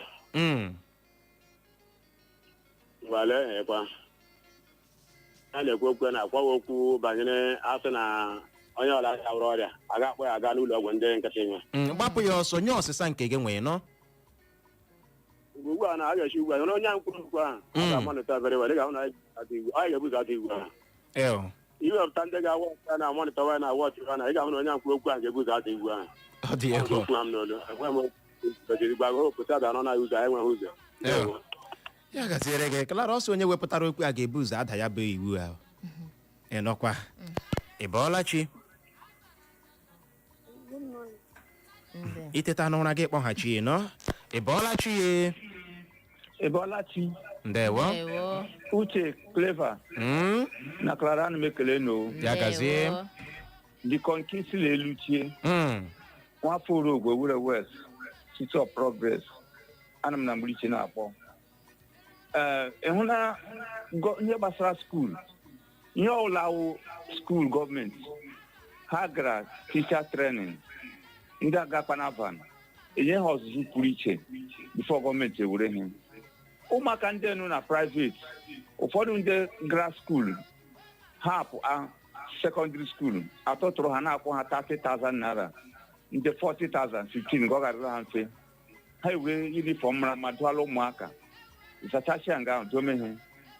gwale ekwa a na-ekwu okwu na-akwawa okwu banyere asị na onye ọla yawụrụ ọrịa a ga-akpọ ya aga n'ụlọ ọgwụ ndị nkịtị nwe gbapụ ya ọsọ nye ọsịsa nke gị nwee nọ ugbu a na a ga-echi ugbu a onye ahụ kwuru okwu ahụ a ga-amanụta bere were ga-ahụ na anyị ga-ebuzo ata iwu ahụ iwepụta ndị ga-awa na monitọ na wọchị na ị ga-ahụ na onye nkwu okwu a ga-ebu ụzọ ata igwu ahụ. Ọ dị egwu. Okwu m n'olu enweghị m ojiri gbago pụta da nọ na ụzọ enweghị ụzọ. Ya gaziere gị Clara ọsọ onye wepụtara okwu a ga-ebu ụzọ ada ya bụ iwu ahụ. Ị nọkwa. Ị bọọla chi? Iteta n'ụra gị kpọghachi nọ. Ị bọọla chi ye? Ị bọọla chi? Ndewo. Uche Clever. Na Clara ana m ekele no. Ya gazie. Dịkọ nke isi na-eluchie. Nwafọ Orogwe Wure West, City of Progress. Ana m na Mgbiliche na-akpọ. Ịhụ na ihe gbasara skuul. Ihe ọbụla wụ skuul gọọmenti. Ha gara teacher training. Ndị agakpa na van. Enye ha ọzụzụ pụrụ iche bifo gọọmenti ewere ha. Ụmụaka ndị nọ na private, ụfọdụ ndị gara skuul hapụ secondary school atọtụrụ ha na-akwụ ha 30,000 naira ndị 40,000 15 ka ọ garịrị ha mfe ha ewere yunifọm mara mma dụala ụmụaka zachasịa nga ahụ dome ha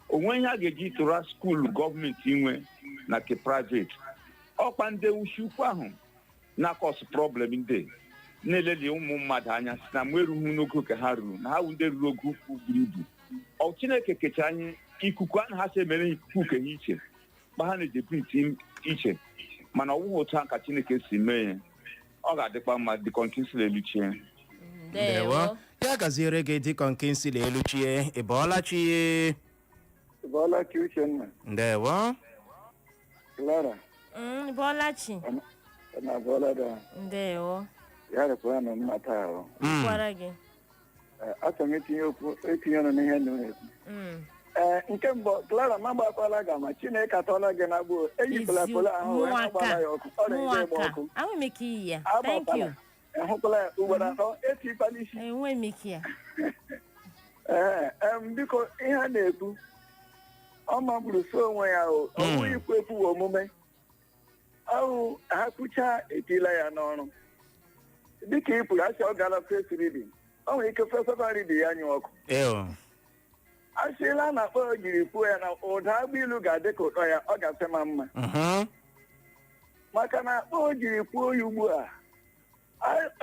onwe ihe a ga-eji tụra skuul gọọmenti inwe na ke private ọkpa ndị ushi ukwu ahụ na-akọsụ problem ndị na-eleli ụmụ mmadụ anya si na mgbe erughị n'ogo ka ha ruru na ha wụ ndị ruru ogo ukwu buru ibu ọ Chineke kecha anyị ikuku a na ha si emere ikuku ke ha iche ma ha na-eji print iche mana ọwụghị otu a ka Chineke si mee ya ọ ga-adịkwa mma dịkọ nke nsị eluchie. Ndewo. Ya gaziere gị dịkọ nke nsị eluchie. Ị bọọla chi ye? Ị bọọla chi Uchenna? Ndewo. Clara? Ị bọọla chi? Na bọọla da. Ndewo. Ya rekwa na mmata ahụ. Kwara gị. Achọrọ m etinye ọnụ n'ihe na-ekwu. Nke mbụ Clara ma gbakwala gị ma Chineke atọla gị na abuo eyipụla ahụ wee gbara ya ọkụ ọ na-enye ịgba ọkụ. Enwe m ike iyi ya. Thank you. Ehụkwala ya ugboro atọ etikwa n'isi. Enwe m ike ya. Biko ihe a na-ekwu ọ magburu so onwe ya o bụghị ikwu ekwu omume ahụ ha kwucha etila ya n'ọrụ dịka ị pụrụ asị ọ gara first reading ọ nwere ike second reading ya nyụ ọkụ asịla na akpọ jiri kwuo ya na ụda agbailu ga-adị ka ụtọ ya ọ ga-afe ma mma maka na akpọ jiri kwuo ya ugbu a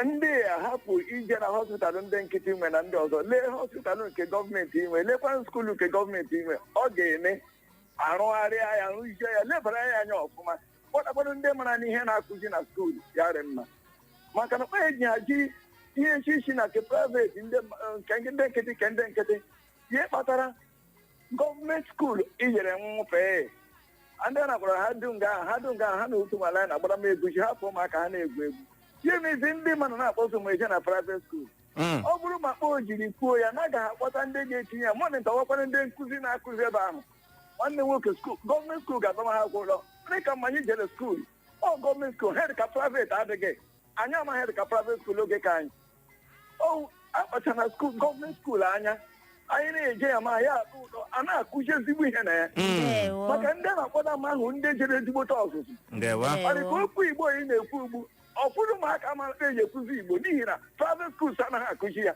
ndị ahapụ ije na hospitalụ ndị nkịtị nwe na ndị ọzọ lee hospitalụ nke gọọmenti inwe lekwa skuulu nke gọọmenti inwe ọ ga-eme arụgharịa ya rụzie ya lebara ya anya ọfụma kpọtakwanụ ndị mara n'ihe na-akụzi na skuulu ya rị mma maka na kpa eji haji ihe nchichi na nke priveti nke ndị nkịtị ke ndị nkịtị ihe kpatara gọọmenti skuulu ijere nwụfee ndị nakwara ha dunga ha na otu nwala na-agbara m eguchi hapụ ụmụaka ha na-egwu egwu ihe mezi ndị mmadụ na-akpọsọ m eje na private school ọ bụrụ ma kpọọ jiri kwuo ya na agaghị akpọta ndị ga-etinye ya monita wakwara ndị nkụzi na-akụzi ebe ahụ nwanne nwoke gọọmenti skuul ga-adọma ha akwụ ụlọ ndị ka mmanye jere skuul ọ gọọmenti skuul hed ka private adịghị anyị amaghị hed ka private skuul oge ka anyị akpacha na skuul gọọmenti skuul anya anyị na-eje ya ma ya atụ ụtọ a na-akụzi ezigbo ihe na ya maka ndị na-akpọta m ahụ ndị jere ezigbote ọzụzụ ọdịka okwu Igbo anyị na-ekwu ugbu ọfụrụ ụmụaka mara eji ekwuzi Igbo n'ihi na private schools anaghị akụzi ya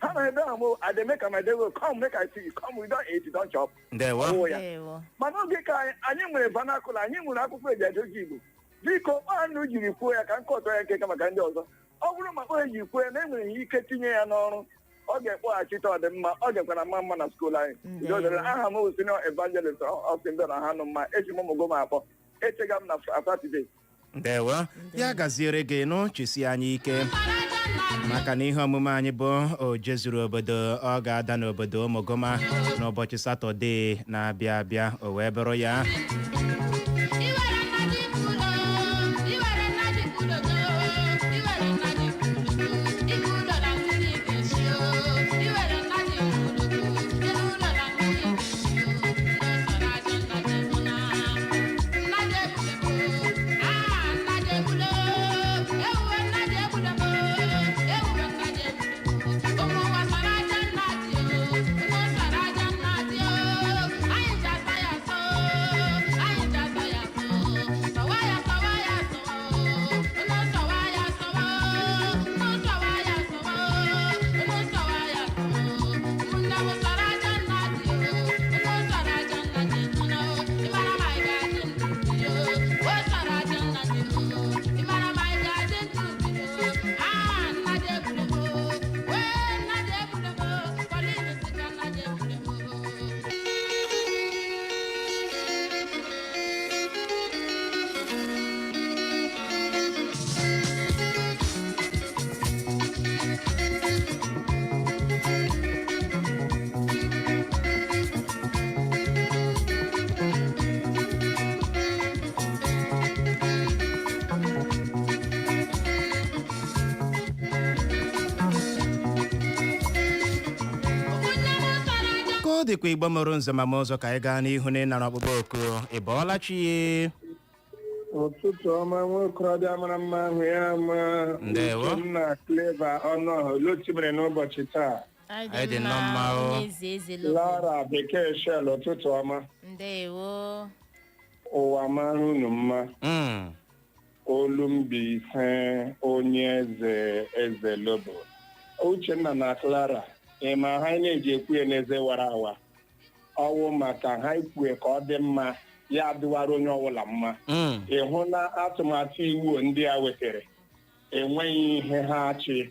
ha na ebe ahụ ademeka ma dewo come make I see you come we don't eat don't chop mana oge ka anyị nwere vanakụla anyị nwere akwụkwọ eji adozi Igbo biko anụ jiri kwuo ya ka nkọtọ ya nkeka maka ndị ọzọ ọ bụrụ maka eji kwuo ya na enwere ihe ike tinye ya n'ọrụ ọ ga-ekpọghachite ọdịmma ọ ga-ekwara mma mma na skuul anyị aha m senior evangelist ọsịndọ na ha nụ mma eji m ụmụgo m akpọ echega m na Satọde. Ndewo ya gaziere gị nụ chisi anyị ike maka na ihe omume anyị bụ oje zuru obodo ọ ga-ada n'obodo Ụmụgoma n'ụbọchị Satọde na-abịa abịa o wee bụrụ ya ọ dịkwa Igbo mụrụ nze ma ọzọ ka anyị gaa n'ihu na ịnara ọkpụkpọ oku ị bọọla chi ụtụtụ ọma nwokorobịa mara mma ahụ ya ma ndewo nna Cleva ọnụ lochibere n'ụbọchị taa anyị dị nnọọ mma o Lara bekee shell ụtụtụ ọma ndewo ụwa mara unu mma Olumbaise onye eze lobo Uchenna na Clara ịma ha na-eji ekwu ya n'eze wara awa ọwụ maka ha ikwue ka ọ dị mma ya adịwara onye ọbụla mma ịhụ na atụmatụ iwu ndị a wetara enweghị ihe ha chị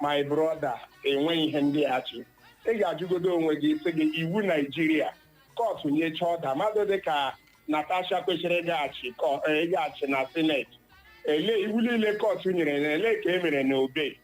my brother enweghị ihe ndị a chị ị ga-ajụgodo onwe gị sị gị iwu Naijiria kọtụ nyecha ọda mmadụ dịka Natasha kwesịrị ịgaghachi na sineti ele iwu niile kọtụ nyere na ele ka e mere na obe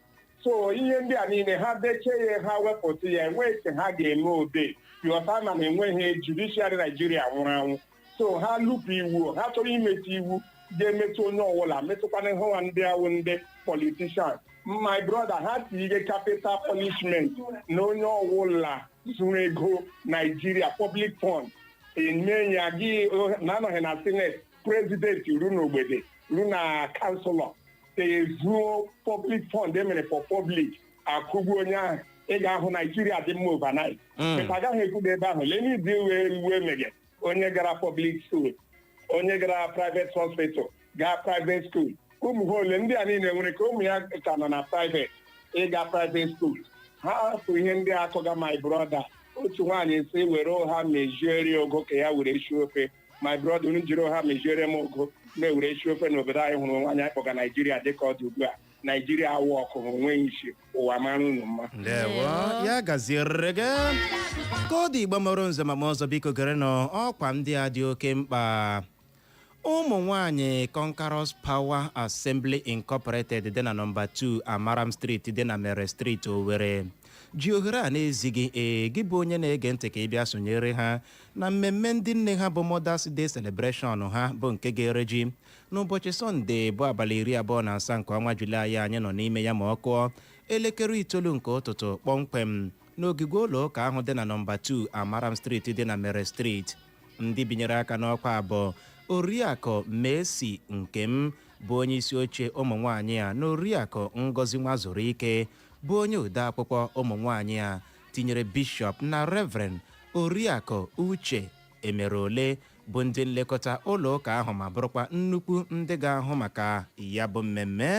so ihe ndị a niile ha dechee ya ha wepụta ya enweghị ka ha ga-eme obe yọta na enweghị judishiarị Naijiria nwụrụ anwụ so ha lụpụ iwu ha chọrọ imetụ iwu ga-emetụ onye ọbụla metụkwana hụwa ndị ahụ ndị politishan my brother ha tinye capital punishment na onye ọbụla zuru ego Naijiria public fund eme ya gị na-anọghị na senate prezidenti ru n'ogbede ru na kanselọ ezuo public fund emere for public akụgbu onye ahụ ị ga-ahụ Naijiria dị mma overnight maka agaghị ekwuga ebe ahụ lenidi iwu emege onye gara public school onye gara private hospital gaa private school ụmụ ha ole ndị a niile nwere ka ụmụ ya ka nọ na private ịga private school ha hapụ ihe ndị akụga my brother otu nwaanyị si were ụha mejuere ogo ka ya were esi ofe my brother unu jiri ụha mejuere m ogo na-ewere esi ofe n'obodo anyị hụrụ nwaanyị akpọga Naijiria dịka ọ dị ugbu a Naijiria awụ ọkụ onweghị isi ụwa mara unu mma ndewo ya gaziere gị ka ọ dị Igbo mụrụ nze ma ọzọ biko gere n'ọkwa ndị a dị oke mkpa ụmụ nwanyị Conquerors Power Assembly Incorporated dị na nọmba 2 Amaram Street dị na Mere Street Owerri ji ohere a na-ezighị gị bụ onye na-ege ntị ka ị bịa sonyere ha na mmemme ndị nne ha bụ Mother's Day Celebration ha bụ nke ga-ere ji n'ụbọchị Sọnde bụ abalị 27 nke ọnwa Julaị anyị nọ n'ime ya ma ọ kụọ elekere 9 nke ụtụtụ kpọmkwem n'ogige ụlọ ụka ahụ dị na nọmba 2 Amaram Street dị na Mere Street. Ndị binyere aka n'ọkwa abụọ Oriakụ Messi Nkem bụ onye isi oche ụmụ nwaanyị a na Oriakụ Ngozi Nwazuru Ike bụ onye ode akwụkwọ ụmụ nwaanyị a tinyere Bishọp na Reverend Oriakụ Uche Emerole bụ ndị nlekọta ụlọ ụka ahụ ma bụrụkwa nnukwu ndị ga-ahụ maka ya bụ mmemme.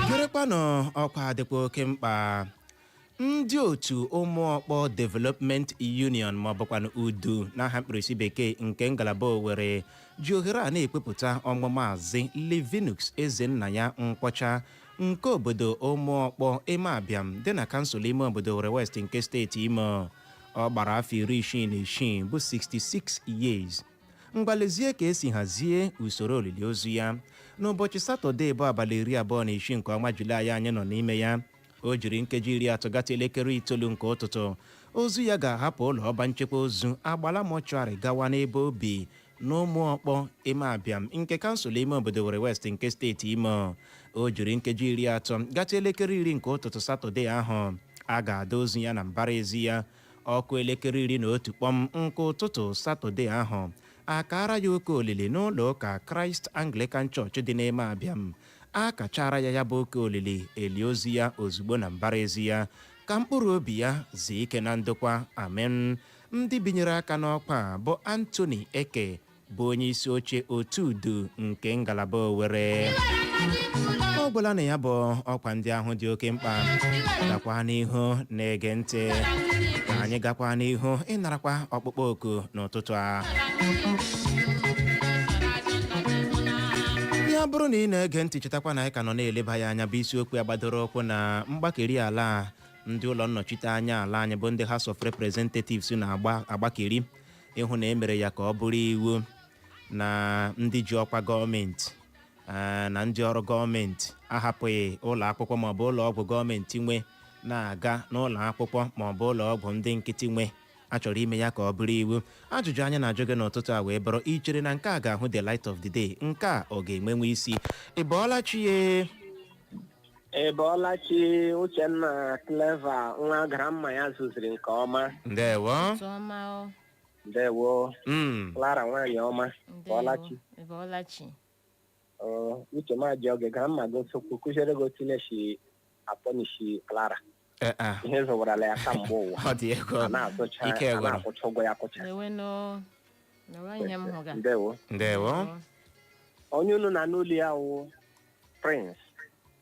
Gerekwanụ ọkwa dịkwa oke mkpa ndị otu ụmụọkpọ Development Union ma ọ bụkwanụ UDU n'aha mkpirisi bekee nke ngalaba Owerri ji ohere a na-ekpepụta ọmụmaazị Livinus Ezenna Nkwọcha nke obodo ụmụọkpọ Ime Abịam dị na kansụl ime obodo Owerri West nke steeti Imo. Ọ gbara afọ 66 bụ 66 years. Mgbalezie ka esi hazie usoro olili ozu ya n'ụbọchị Satọde bụ abalị 26 nke ọnwa Julaị anyị nọ n'ime ya. O jiri nkeji 30 gata elekere 9 nke ụtụtụ ozu ya ga-ahapụ ụlọ ọba nchekwa ozu Agbala Mọchụarị gawa n'ebe obi n'ụmụọkpọ Ime Abịam nke kansụl ime obodo Owerri West nke steeti Imo. O jiri nkeji 30 gata elekere 10 nke ụtụtụ Satọde ahụ a ga-ada ozu ya na mbara ezi ya ọkụ elekere 11 kpọm nke ụtụtụ Satọde ahụ akara ya oke olili n'ụlọ ụka Christ Anglican Church dị n'Ime Abịam. A kachara ya bụ oke olili eli ozu ya ozugbo na mbara ezi ya ka mkpụrụ obi ya zie ike na ndokwa amen. Ndị binyere aka n'ọkwa bụ Anthony Eke bụ onye isi oche otu UDU nke ngalaba Owerri. Ọ bụla na ya bụ ọkwa ndị ahụ dị oke mkpa gakwa n'ihu na-ege ntị ka anyị gakwa n'ihu ịnarakwa ọkpụkpọ oku n'ụtụtụ a. Ya bụrụ na ị na-ege ntị chetakwa na anyị ka nọ na-eleba ya anya bụ isiokwu ya gbadoro ụkwụ na mgbakeri ala ndị ụlọ nnọchite anya ala anyị bụ ndị House of Representatives na-agbakeri ịhụ na emere ya ka ọ bụrụ iwu na ndị ji ọkwa gọọmenti na ndị ọrụ gọọmenti ahapụghị ụlọ akwụkwọ maọbụ ụlọ ọgwụ gọọmenti nwe na-aga n'ụlọ akwụkwọ maọbụ ụlọ ọgwụ ndị nkịtị nwe. A chọrọ ime ya ka ọ bụrụ iwu. Ajụjụ anyị na-ajụ gị n'ụtụtụ a wee bụrụ ichere na nke a ga-ahụ the light of the day, nke a ọ ga-enwenwe isi. Ị bọọla chi ye? Ebolachi Uchenna Clever nwa gara mma ya zụziri nke ọma. Ndewo. Ndewo. Clara nwaanyị ọma. Ebolachi. Uche maji oge gara mma gosokwu kụziere gị otu na-esi apọnishi Clara. Ihe zụwarala ya ka mgbe ụwa. Ọ dị ego. Ike gwara. Na-akwụcha ụgwọ ya akwụcha. Ndewo. Onye unu na n'ụlọ ya wụ Prince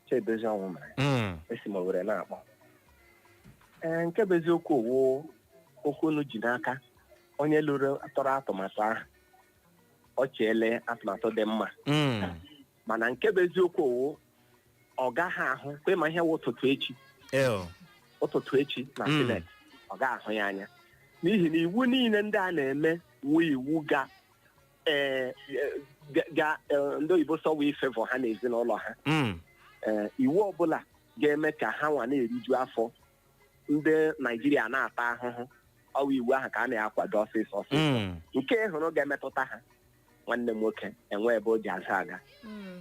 Chedozi ọnwụ mere. Esi m were na-akpọ. Nke bụ eziokwu owu okwu unu ji n'aka onye lụrụ tọrọ atụmatụ ahụ ọ cheele atụmatụ dị mma. Mana nke bụ eziokwu owu ọ gaghị ahụ kwe ma ihe wụ ụtụtụ echi na Senate ọ gaghị ahụ ya anya n'ihi na iwu niile ndị a na-eme wu iwu ga ndị oyibo sọwa ifevọ ha na ezinụlọ ha. Iwu ọbụla ga-eme ka ha nwa na-eriju afọ ndị Naijiria na-ata ahụhụ ọwa iwu ahụ ka a na-akwado ọsịsọ nke hụrụ ga-emetụta ha nwanne m nwoke enwe ebe o ji aza aga.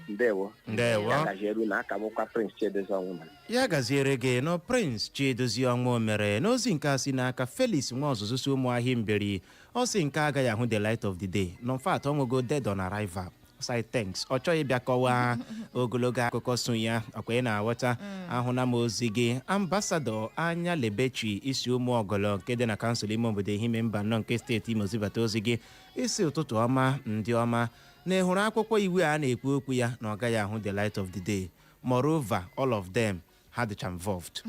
Ndewo. Ya gaziere na aka bụkwa Prince Chidozie ọnwụ mere. Ya gaziere gị nọ Prince Chidozie ọnwụ mere n'ozi nke a si n'aka Felix Nwaọzụzụ si Ụmụahịa Mberi. Ọ sị nke agaghị ahụ the light of the day. No fact ọnwụgo dead on arrival. Say thanks. Ọ chọghị bịa kọwaa ogologo akụkọ so ya ọkwa ị na-aghọta. Ahụna m ozi gị ambasadọ Anya Lebechi isi ụmụ ọgọlọ nke dị na kansụl ime obodo Ehime mba nọ nke steeti Imo zibata ozi gị isi ụtụtụ ọma ndị ọma na ịhụrụ akwụkwọ iwu a na-ekwu okwu ya na ọ gaghị ahụ the light of the day. Moreover, all of them had involved.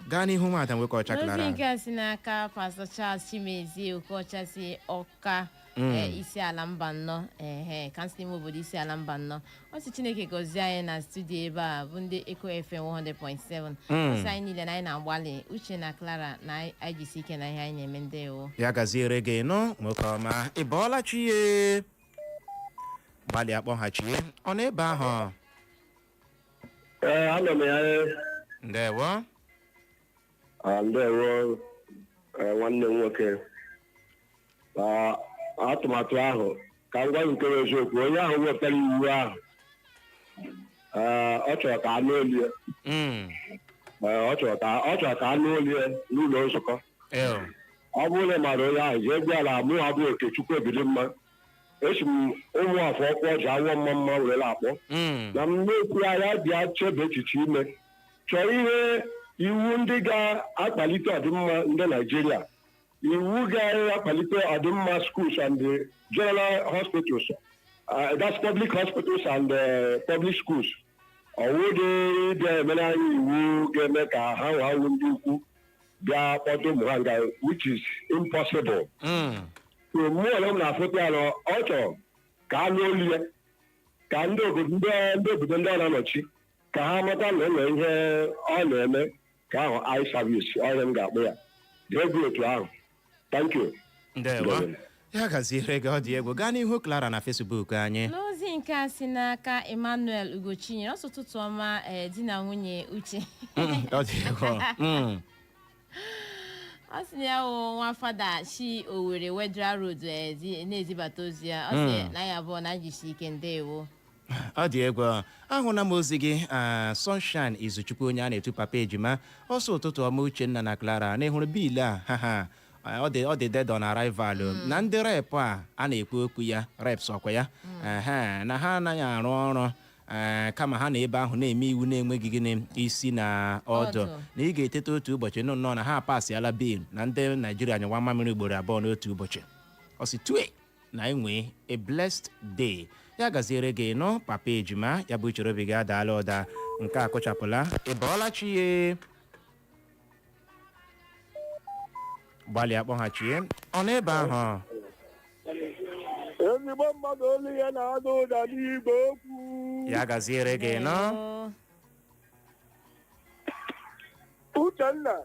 Gaa n'ihu nwada nwoke ọcha Clara. N'ozi nke a si n'aka Pastor Charles Chimezie Okocha si Ọka isi ala mba nnọ kansụl ime obodo isi ala mba nnọ. Ọ sị Chineke gọzie anyị na studio ebe a bụ ndị Eko FM 100.7. Ọsị anyị niile na anyị na-agbalị Uche na Clara na anyị jisi ike na ihe anyị na-eme. Ndewo. Ya gaziere gị nọ nwoke ọma ị bọọla chi ya gbalị akpọghachie ọ na ebe ahụ. Ana m ya. Ndewo. Ndewo nwanne m nwoke. Atụmatụ ahụ ka ngwa nke eziokwu onye ahụ wepụtara iwu ahụ ọ chọrọ ka anụ olie ọ chọrọ ka anụ olie n'ụlọ nzukọ. Ọ bụrụ na mmadụ onye ahụ jee gwa ala mụ abụ Okechukwu ebiri mma esi m ụmụ afọ ọkpọ ji awọ mma were akpọ na m na-ekwu ya bịa chebe echiche ime chọrọ ihe iwu ndị ga-akpalite ọdịmma ndị Naijiria, iwu ga-akpalite ọdịmma schools and the general hospitals, that's public hospitals and public schools. Ọwụdị ga-emere anyị iwu ga-eme ka ha nwawu ndị ukwu bịa kpọta ụmụ ha nga which is impossible. Mụ ole m na-afụta ya na ọ chọrọ ka a lụọ olu ya ka ndị obodo ndị ọ na-anọchi ka ha mata na enwere ihe ọ na-eme ka ahụ eye service ọhịa m ga-akpọ ya dị otu ahụ. Thank you. Ndewo. Ya gaziere gị ọ dị egwu gaa n'ihu Clara na Facebook anyị. N'ozi nke a si n'aka Emmanuel Ugochinyere ọsọ ụtụtụ ọma di na nwunye Uche. Ọ dị egwu. Ọ sị ya nwa fada shi Owerri Wedra Road na-ezibata ozi ya. Ọ sị na ya abụọ na njisi ike. Ndewo. Ọ dị egwu ahụna m ozi gị Sunshine Izuchukwu onye a na-etu papa ejima ọsọ ụtụtụ ọma Uchenna na Clara na ịhụrụ biil a ọ dị dead on arrival na ndị rep a na-ekwu okwu ya reps ọkwa ya na ha anaghị arụ ọrụ kama ha na ebe ahụ na-eme iwu na-enweghị gịnị isi na ọdụ na ị ga-eteta otu ụbọchị nnọọ na ha apasịala biil na ndị Naijiria nyụwa mamịrị ugboro abụọ n'otu ụbọchị. Ọ sị tue na enwe a blessed day. Ya gaziere gị nọ papa ejima ya bụ uchere obi gị adaala ụda nke a kụchapụla ị bọọla chi ya gbalị akpọghachie ọ n'ebe ahụ. Ezigbo mmadụ olu ya na-ada ụda n'igwe okwu. Ya gaziere gị nọ Uchenna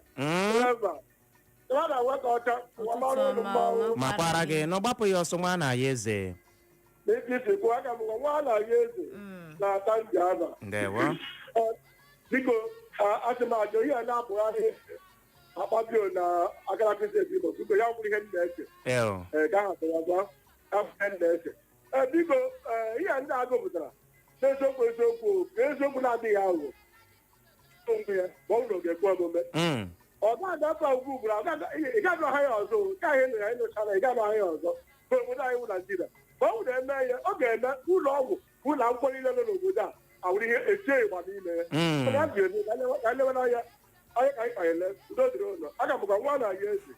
makwara gị nọ gbapụ ya ọsọ nwa na ya eze. Na-ata nji aba. Ndewo. Biko atụmatụ ihe na-apụgharị akpabio na agalakịsị Igbo biko ya nwere ihe na-eche ga-eche biko ihe ndị agụpụtara n'eziokwu ka eziokwu na-adịghị aghụghọ onwe ya ma ọ bụrụ ga-ekwe omume ọ ga-agafe ugwu ugboro ị gaghị ha ya ọzọ nke ahụ ịnụ ya ịnụchala ị gaghị ha ya ọzọ bụ obodo anyị bụ Naijiria ma ọ bụrụ eme ya ọ ga-eme ụlọ ọgwụ ụlọ akwụkwọ niile nọ n'obodo a awụrụ ihe etie ịgba n'ime ya ka elewere anya anyị ka anyị kpanyele udo dịrị ụlọ aga m gwa nwa na-aya eze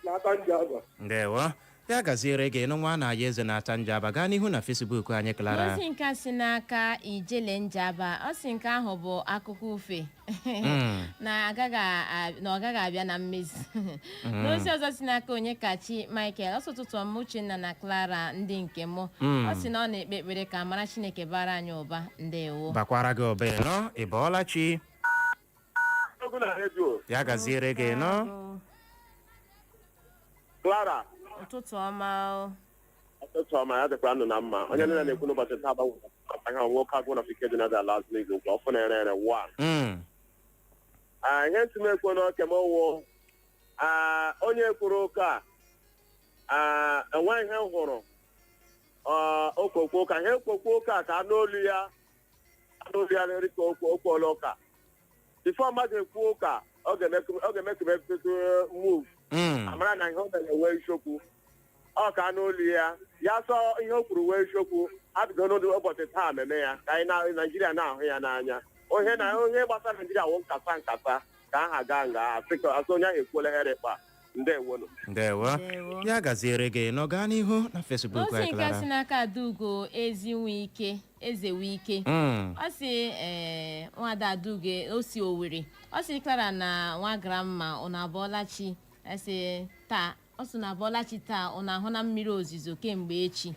na-ata njaba ndewo ya gaziere gị nụ nwa na-aya eze na-ata njaba gaa n'ihu na Facebook anyị Clara ozi nke si n'aka ijele njaba ọ sị nke ahụ bụ akụkọ ufe na ọ gaghị abịa na mmezi n'ozi ọzọ si n'aka onye kachi Michael ọsọ ụtụtụ ọma Uchenna na Clara ndị nke mụ ọ sị na ọ na-ekpe ekpere ka mara Chineke bara anyị ụba ndewo bakwara gị obe nọ ị bọọla chi ya gaziere gị nọ Clara ụtụtụ ọma ụtụtụ ọma ya dịkwa ndụ na mma onye niile na-ekwu n'ụbọchị taa gbanwe nwoke agwụ na fike dị na dị ala azụ n'igwe nke ọfụ na-ere ere wa ihe ntị m ekwu n'oke m wụ onye kwuru ụka enweghị ihe m hụrụ okpokpo ụka ihe okpokpo ụka ka anụ olu ya nri ka okpolo ụka bifo mmadụ ekwu ụka ọ ga-eme ka mepụta move amara na ihe ọ mere enwe isiokwu ọ ka n'olu ya sọ ihe o kwuru wee isiokwu adịgo n'ụdị ụbọchị taa mmemme ya ka anyị na Naijiria na-ahụ ya n'anya onye gbasara Naijiria wụ nkata ka aha gaa nga asị onye ahụ ekwuola herikpa ndewonu ndewo ya gaziere gị nọ gaa n'ihu na Facebook ozi nke si n'aka Adugo Ezewike ọ sị nwada Adugo o si Owerri ọ sị Clara na nwa Grandma ọ na-abọọlachi ọ sị na abọọlachi taa ọ na-ahụ na mmiri ozizo kemgbe echi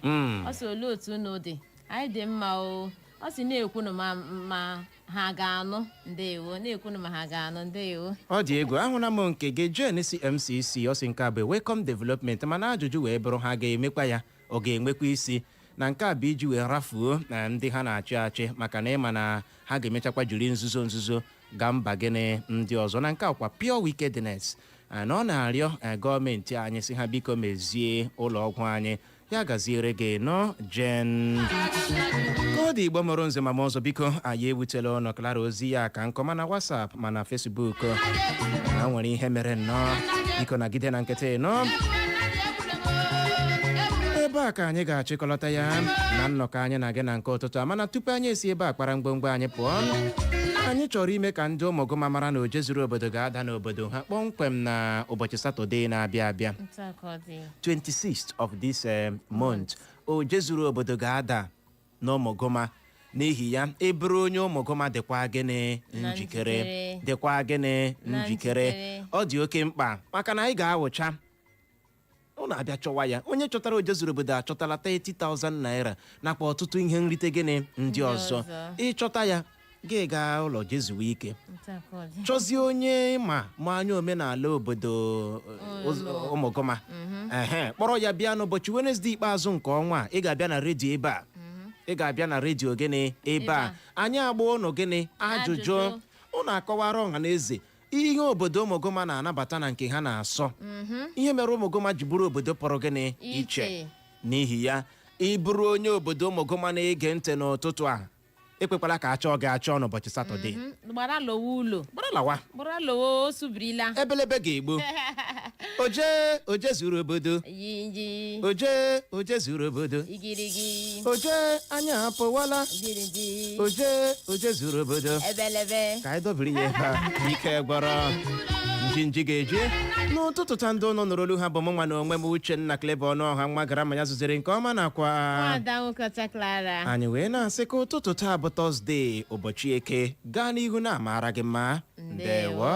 ọ sị olee otu unu dị anyị dị mma o ọ sị na-ekwunu ma ha ga-anụ ndewo na-ekwunu ma ha ga-anụ ndewo ọ dị egwu ahụla m nke gị Jen si MCC ọ sị nke a bụ welcome development mana ajụjụ wee bụrụ ha ga-emekwa ya ọ ga-enwekwa isi na nke a bụ iji wee rafuo na ndị ha na-achị achị maka na ịma na ha ga-emechakwa jiri nzuzo gaa mba gịnị ndị ọzọ na nke akwa pure wickedness na ọ na-arịọ gọọmenti anyị si ha biko mezie ụlọ ọgwụ anyị ya gaziere gị nọ Jen ka ọ dị Igbo mụrụ nze ma ọzọ biko anyị ewutela ọnụ Clara ozi ya ka nkọma na WhatsApp ma na Facebook na nwere ihe mere nnọọ biko nagide na nkịtị nọ ebe a ka anyị ga-achịkọlọta ya na nnọkọ anyị na gị na nke ụtụtụ mana tupu anyị esi ebe a kpara mgbomgbo anyị pụọ anyị chọrọ ime ka ndị ụmụgụma mara na oje zuru obodo ga-ada n'obodo ha kpọmkwem na ụbọchị Satọde na-abịa abịa 26th of this month oje zuru obodo ga-ada n'ụmụgụma n'ihi ya ịbụrụ onye ụmụgụma dịkwa gịnị njikere ọ dị oke mkpa maka na anyị ga-awụcha ọ na-abịa chọwa ya onye chọtara oje zuru obodo achọtala 30,000 naira nakwa ọtụtụ ihe nrite gịnị ndị ọzọ ịchọta ya gị gaa ụlọ jezuwe ike chọzie onye ma anya omenala obodo ụmụgụma kpọrọ ya bịa n'ụbọchị Wenesde ikpeazụ nke ọnwa ị ga-abịa na redio ebe a ị ga-abịa na redio gịnị ebe a anyị agba ụnụ gịnị ajụjụ ụnụ akọwara ọha na eze ihe obodo ụmụgụma na-anabata na nke ha na-asọ ihe mere ụmụgụma ji bụrụ obodo pụrụ gịnị iche n'ihi ya ị bụrụ onye obodo ụmụgụma na-ege ntị n'ụtụtụ a ekwekwala ka achọọ gị achọọ n'ụbọchị Satọde gbara lawa o subirila ebelebe ga-egbu oje zuru obodo oje zuru obodo oje anya apụwala oje zuru obodo ka anyị dobiri ya ebe a ike gbọrọ njinji ga-eje n'ụtụtụ ta ndị ụnụ nụrụ olu ha bụ mụnwa na onwe m Uchenna Clever Ọnụọha nwa gara ma ya zụzere nke ọma nakwa anyị wee na-asị ka ụtụtụ taa bụ Tọzdee ụbọchị Eke gaa n'ihu na-amara gị mma ndewo